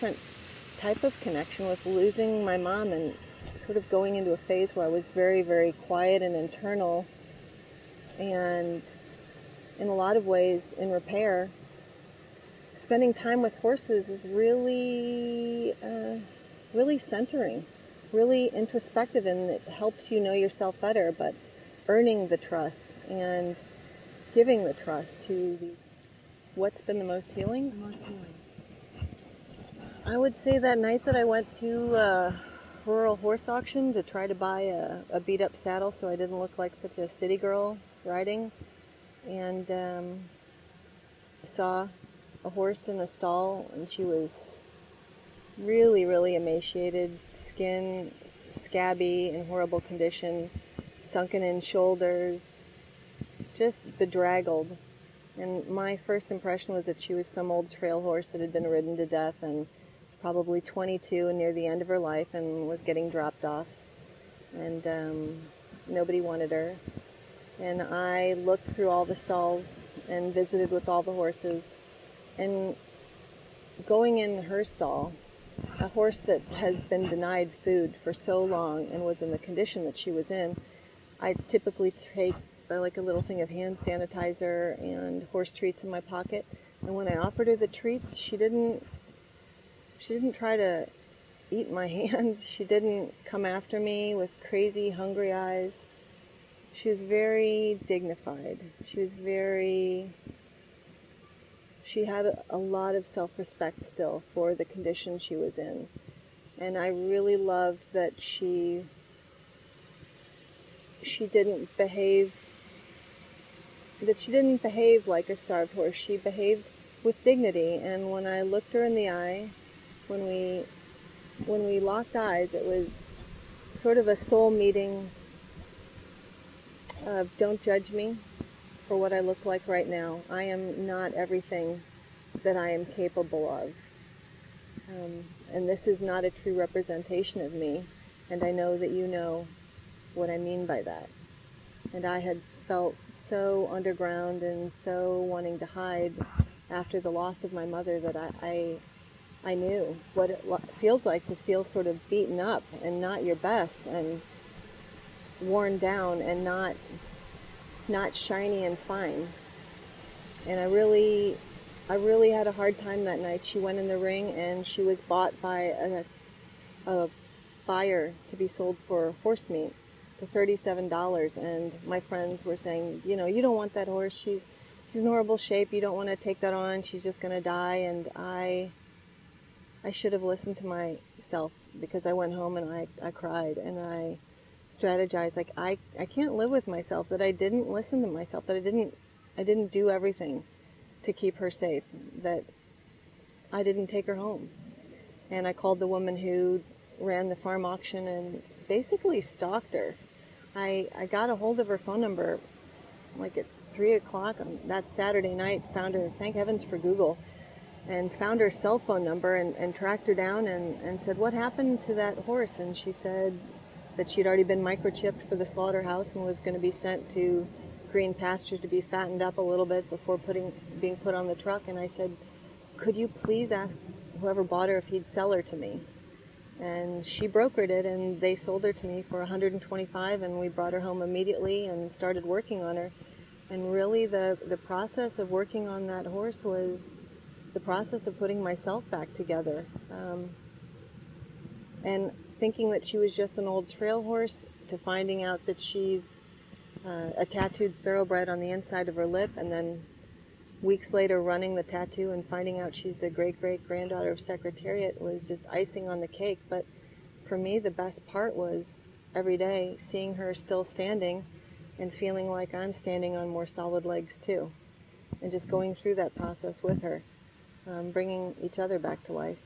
different type of connection with losing my mom and sort of going into a phase where I was very, very quiet and internal, and in a lot of ways in repair. Spending time with horses is really, really centering, really introspective, and it helps you know yourself better, but earning the trust and giving the trust to the... What's been the most healing? The most healing. I would say that night that I went to a rural horse auction to try to buy a beat-up saddle so I didn't look like such a city girl riding, and saw a horse in a stall, and she was really, really emaciated, skin scabby, in horrible condition, sunken in shoulders, just bedraggled. And my first impression was that she was some old trail horse that had been ridden to death and was probably 22 and near the end of her life and was getting dropped off. And nobody wanted her. And I looked through all the stalls and visited with all the horses. And going in her stall, a horse that has been denied food for so long and was in the condition that she was in, I typically take like a little thing of hand sanitizer and horse treats in my pocket. And when I offered her the treats, she didn't try to eat my hand. She didn't come after me with crazy, hungry eyes. She was very dignified. She had a lot of self-respect still for the condition she was in. And I really loved that she didn't behave like a starved horse. She behaved with dignity. And when I looked her in the eye, when we locked eyes, it was sort of a soul meeting of don't judge me for what I look like right now. I am not everything that I am capable of. And this is not a true representation of me. And I know that you know what I mean by that. And I had felt so underground and so wanting to hide after the loss of my mother that I knew what it feels like to feel sort of beaten up and not your best and worn down and not shiny and fine. And I really had a hard time that night. She went in the ring and she was bought by a buyer to be sold for horse meat for $37. And my friends were saying, you don't want that horse. She's in horrible shape. You don't want to take that on. She's just going to die. And I should have listened to myself, because I went home and I cried and I strategized, like I can't live with myself that I didn't listen to myself, that I didn't do everything to keep her safe, that I didn't take her home. And I called the woman who ran the farm auction and basically stalked her. I got a hold of her phone number like at 3 o'clock on that Saturday night, found her, thank heavens for Google, and found her cell phone number and tracked her down and said, what happened to that horse? And she said that she'd already been microchipped for the slaughterhouse and was going to be sent to green pastures to be fattened up a little bit before being put on the truck. And I said, could you please ask whoever bought her if he'd sell her to me? And she brokered it, and they sold her to me for $125, and we brought her home immediately and started working on her. And really the process of working on that horse was the process of putting myself back together. And thinking that she was just an old trail horse, to finding out that she's a tattooed thoroughbred on the inside of her lip, and then weeks later running the tattoo and finding out she's a great-great-granddaughter of Secretariat was just icing on the cake. But for me, the best part was every day seeing her still standing and feeling like I'm standing on more solid legs too, and just going through that process with her, bringing each other back to life.